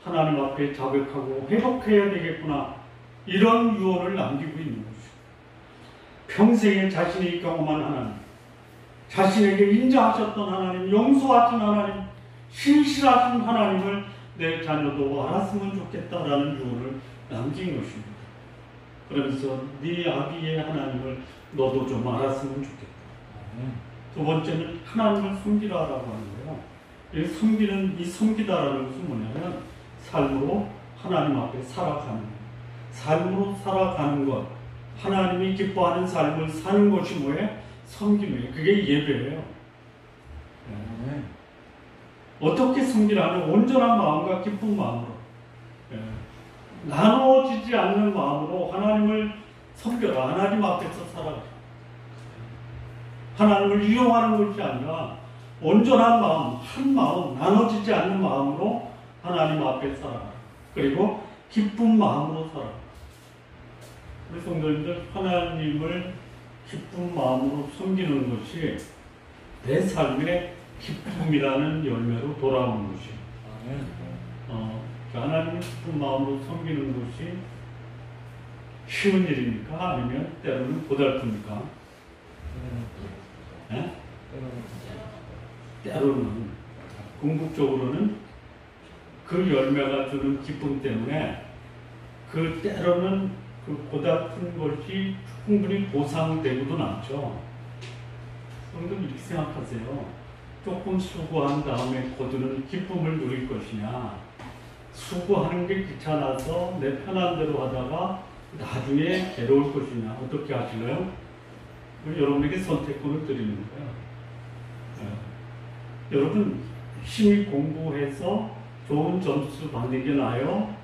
A: 하나님 앞에 자백하고 회복해야 되겠구나, 이런 유언을 남기고 있는 것이죠. 평생에 자신이 경험한 하나님, 자신에게 인자하셨던 하나님, 용서하신 하나님, 신실하신 하나님을 내 자녀도 알았으면 좋겠다라는 유언을 남긴 것입니다. 그러면서 네 아비의 하나님을 너도 좀 알았으면 좋겠다. 두 번째는 하나님을 섬기라라고 하는 거예요. 이 섬기다라는 것은 뭐냐면 삶으로 하나님 앞에 살아가는 것, 삶으로 살아가는 것, 하나님이 기뻐하는 삶을 사는 것이 뭐예요? 섬김이에요. 그게 예배예요. 어떻게 섬기라는 온전한 마음과 기쁜 마음으로, 나눠지지 않는 마음으로 하나님을 섬겨라. 하나님 앞에서 살아라. 하나님을 이용하는 것이 아니라 온전한 마음, 한 마음, 나눠지지 않는 마음으로 하나님 앞에 살아라. 그리고 기쁜 마음으로 살아라. 우리 성도님들, 하나님을 기쁜 마음으로 섬기는 것이 내 삶의 기쁨이라는 열매로 돌아오는 것이에요. 하나님을 기쁜 마음으로 섬기는 것이 쉬운 일입니까? 아니면 때로는 고달픕니까? 때로는 궁극적으로는 그 열매가 주는 기쁨 때문에 그 때로는 그 고달픈 것이 충분히 보상되고도 남죠. 여러분 이렇게 생각하세요. 조금 수고한 다음에 거두는 기쁨을 누릴 것이냐, 수고하는 게 귀찮아서 내 편한 대로 하다가 나중에 괴로울 것이냐, 어떻게 하실래요? 여러분에게 선택권을 드리는 거예요. 여러분 열심히 공부해서 좋은 점수 받는 게 나아요?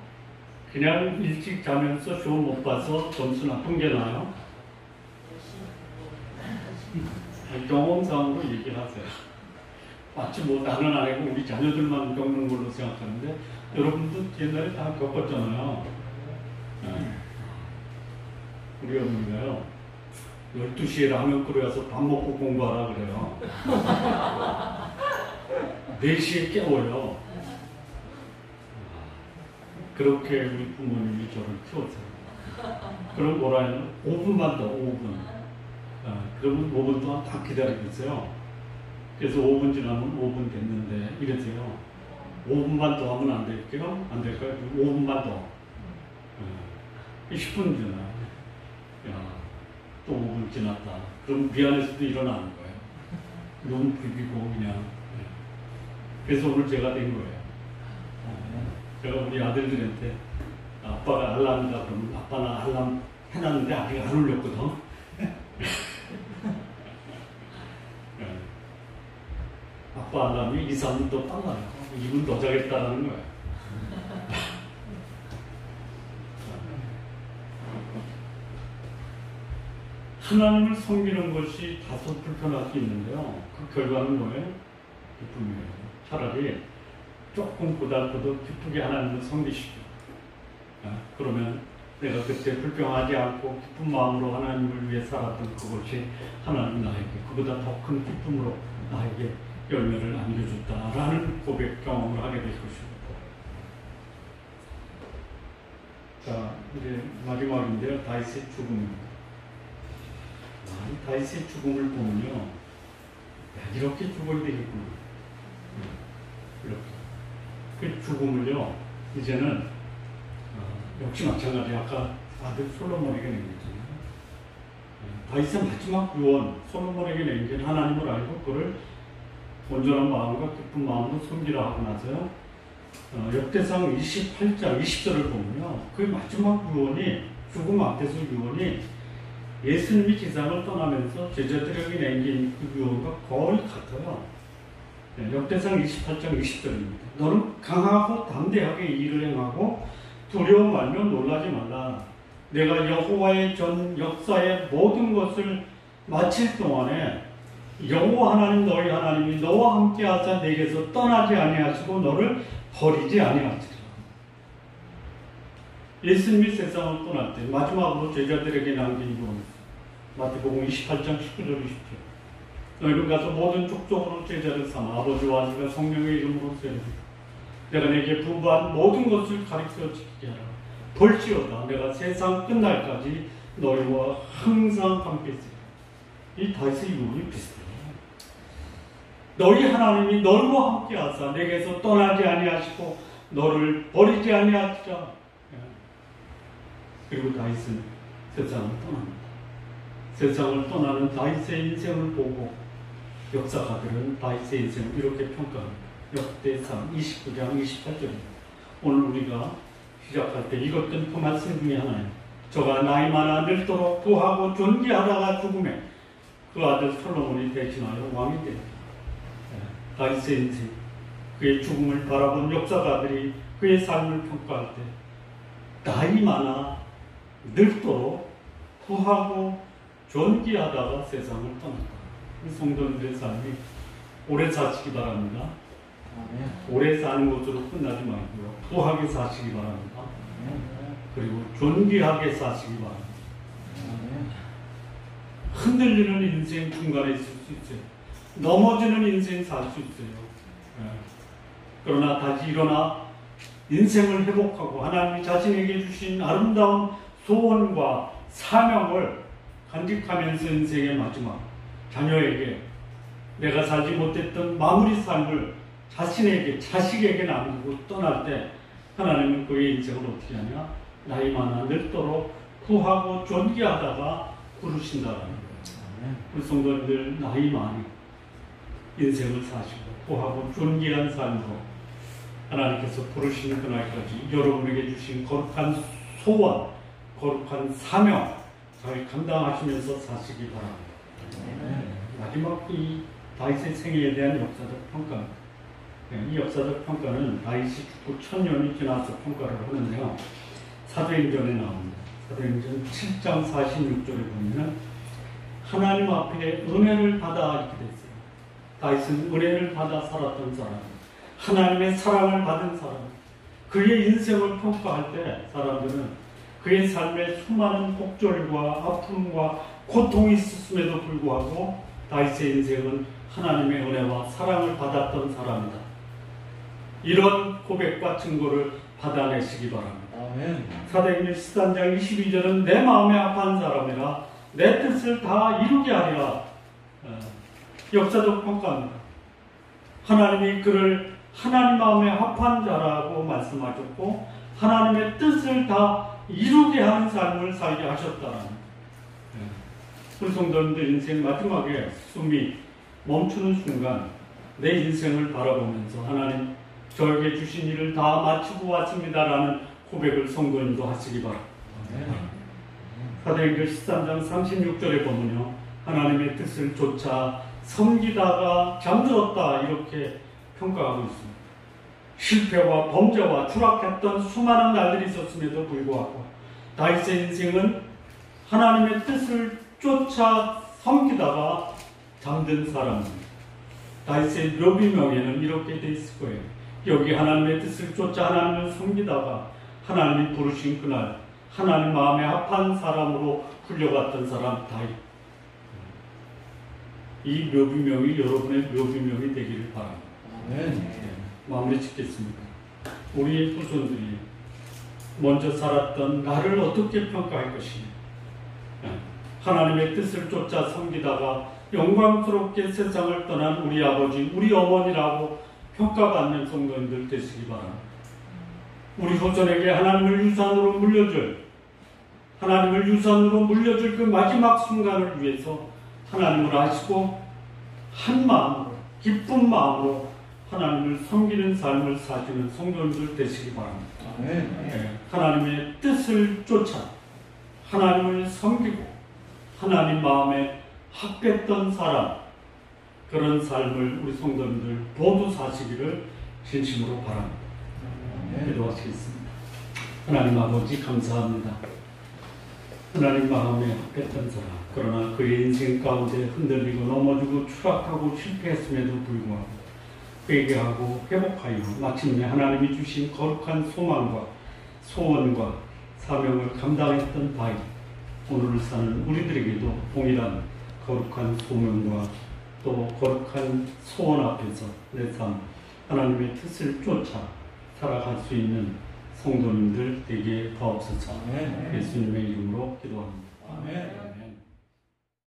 A: 그냥 일찍 자면서 시험 못 봐서 점수 나쁜 게 나아요? 경험상으로 얘기를 하세요. 마치 뭐 나는 아니고 우리 자녀들만 겪는 걸로 생각하는데 여러분도 옛날에 다 겪었잖아요. 우리 어머니가요, 12시에 라면 끓여서 밥 먹고 공부하라 그래요. 4시에 깨워요. 그렇게 우리 부모님이 저를 키웠어요. 그럼 뭐라 해요? 5분만 더, 5분. 그러면 5분 동안 다 기다리고 있어요. 그래서 5분 지나면 5분 됐는데 이러세요. 5분만 더 하면 안 될게요? 안 될까요? 5분만 더. 10분 지나. 또 5분 지났다. 그럼 미안해서도 일어나는 거예요. 너무 비비고 그냥. 그래서 오늘 제가 된 거예요. 제가 우리 아들들한테 아빠가 알람이다 그러면 아빠는 알람 해놨는데 아직 안 울렸거든. 아빠 알람이 2, 3분 더 빨라요. 2분 더 자겠다라는 거예요. 하나님을 섬기는 것이 다소 불편할 수 있는데요. 그 결과는 뭐예요? 기쁨이에요. 차라리 조금 고달퍼도 기쁘게 하나님을 섬기시죠. 그러면 내가 그때 불평하지 않고 기쁜 마음으로 하나님을 위해 살았던 그것이 하나님 나에게 그보다 더 큰 기쁨으로 나에게 열매를 안겨줬다라는 고백 경험을 하게 될 것입니다. 자, 이제 마지막인데요. 다윗의 죽음입니다. 다윗의 죽음을 보면요, 이렇게 죽어야 되겠구나. 이렇게. 그 죽음을요, 이제는 역시 마찬가지 아까 아들 솔로몬에게 낸 거잖아요. 다윗의 마지막 유언, 솔로몬에게 낸 게 하나님을 알고 그를 온전한 마음과 기쁜 마음으로 섬기라 하고 나서요, 역대상 28장 20절을 보면요, 그 마지막 유언이, 죽음 앞에서 유언이 예수님이 지상을 떠나면서 제자들에게 남긴 그 유언과 거의 같아요. 역대상 28장 20절입니다. 너는 강하고 담대하게 일을 행하고 두려워 말며 놀라지 말라. 내가 여호와의 전 역사의 모든 것을 마칠 동안에 여호와 하나님 너희 하나님이 너와 함께 하사 내게서 떠나지 아니하시고 너를 버리지 아니하시리라. 예수님이 세상을 떠날 때 마지막으로 제자들에게 남긴 유언 마태복음 28장 19절 20절 너희는 가서 모든 족속으로 제자를 삼아 아버지와 아들과 성령의 이름으로 세우리라. 내가 내게 분부한 모든 것을 가르쳐 지키게 하라. 볼지어다 내가 세상 끝날까지 너희와 항상 함께 있으리라. 이 다윗의 유언이 비슷해요. 너희 하나님이 너희와 함께 하사 내게서 떠나지 아니하시고 너를 버리지 아니하시라. 그리고 다윗은 세상을 떠납니다. 세상을 떠나는 다윗의 인생을 보고 역사가들은 다윗의 인생을 이렇게 평가합니다. 역대상 29장 28절입니다. 오늘 우리가 시작할 때 읽었던 그 말씀 중에 하나예요. 저가 나이 많아 늙도록 부하고 존귀하다가 죽음에 그 아들 솔로몬이 대신하여 왕이 되었다. 다윗의 인생, 그의 죽음을 바라본 역사가들이 그의 삶을 평가할 때 나이 많아 늙도록 부하고 존귀하다가 세상을 떠났다. 성도님들의 삶이 오래 사시기 바랍니다. 오래 사는 것으로 끝나지 말고요. 부하게 사시기 바랍니다. 그리고 존귀하게 사시기 바랍니다. 흔들리는 인생 중간에 있을 수 있어요. 넘어지는 인생 살 수 있어요. 그러나 다시 일어나 인생을 회복하고 하나님이 자신에게 주신 아름다운 소원과 사명을 간직하면서 인생의 마지막 자녀에게 내가 살지 못했던 마무리 삶을 자신에게 자식에게 남기고 떠날 때 하나님은 그의 인생을 어떻게 하냐? 나이 많아 늙도록 후하고 존귀하다가 부르신다라는 거예요. 우리 성도님들 나이 많이 인생을 사시고 후하고 존귀한 삶으로 하나님께서 부르시는 그날까지 여러분에게 주신 거룩한 소원, 거룩한 사명 잘 감당하시면서 사시기 바랍니다. 마지막 이 다윗의 생애에 대한 역사적 평가입니다. 이 역사적 평가는 다윗이 죽고 1000년이 지나서 평가를 하는데요. 사도행전에 나옵니다. 사도행전 7장 46절에 보면 하나님 앞에 은혜를 받아 이렇게 됐어요. 다윗은 은혜를 받아 살았던 사람, 하나님의 사랑을 받은 사람, 그의 인생을 평가할 때 사람들은 그의 삶에 수많은 곡절과 아픔과 고통이 있었음에도 불구하고 다윗의 인생은 하나님의 은혜와 사랑을 받았던 사람이다. 이런 고백과 증거를 받아내시기 바랍니다.
B: 아멘.
A: 사도행전 13장 22절은 내 마음에 합한 사람이라 내 뜻을 다 이루게 하리라. 역사적 평가입니다. 하나님이 그를 하나님 마음에 합한 자라고 말씀하셨고 하나님의 뜻을 다 이루게 하는 삶을 살게 하셨다는 우리 성도님들 인생 마지막에 숨이 멈추는 순간 내 인생을 바라보면서 하나님 저에게 주신 일을 다 마치고 왔습니다라는 고백을 성도님도 하시기 바랍니다. 사도행전 13장 36절에 보면요 하나님의 뜻을 쫓아 섬기다가 잠들었다 이렇게 평가하고 있습니다. 실패와 범죄와 추락했던 수많은 날들이 있었음에도 불구하고 다윗의 인생은 하나님의 뜻을 쫓아 섬기다가 잠든 사람입니다. 다윗의 묘비명에는 이렇게 돼 있을 거예요. 여기 하나님의 뜻을 쫓아 하나님을 섬기다가 하나님이 부르신 그날 하나님 마음에 합한 사람으로 불려갔던 사람 다윗. 이 묘비명이 여러분의 묘비명이 되기를 바랍니다. 마무리 짓겠습니다. 우리의 후손들이 먼저 살았던 나를 어떻게 평가할 것이냐. 하나님의 뜻을 쫓아 섬기다가 영광스럽게 세상을 떠난 우리 아버지, 우리 어머니라고 평가받는 성도님들 되시기 바랍니다. 우리 후손에게 하나님을 유산으로 물려줄 그 마지막 순간을 위해서 하나님을 아시고 한 마음으로 기쁜 마음으로 하나님을 섬기는 삶을 사시는 성도님들 되시기 바랍니다. 하나님의 뜻을 쫓아 하나님을 섬기고 하나님 마음에 합했던 사람 그런 삶을 우리 성도님들 모두 사시기를 진심으로 바랍니다. 기도하시겠습니다. 하나님 아버지 감사합니다. 하나님 마음에 합했던 사람 그러나 그의 인생 가운데 흔들리고 넘어지고 추락하고 실패했음에도 불구하고 회개하고 회복하여 마침내 하나님이 주신 거룩한 소망과 소원과 사명을 감당했던 바이 오늘을 사는 우리들에게도 동일한 거룩한 소명과 또 거룩한 소원 앞에서 내 삶 하나님의 뜻을 쫓아 살아갈 수 있는 성도님들 되게 하옵소서. 예수님의 이름으로 기도합니다.
B: 아멘.
A: 아멘.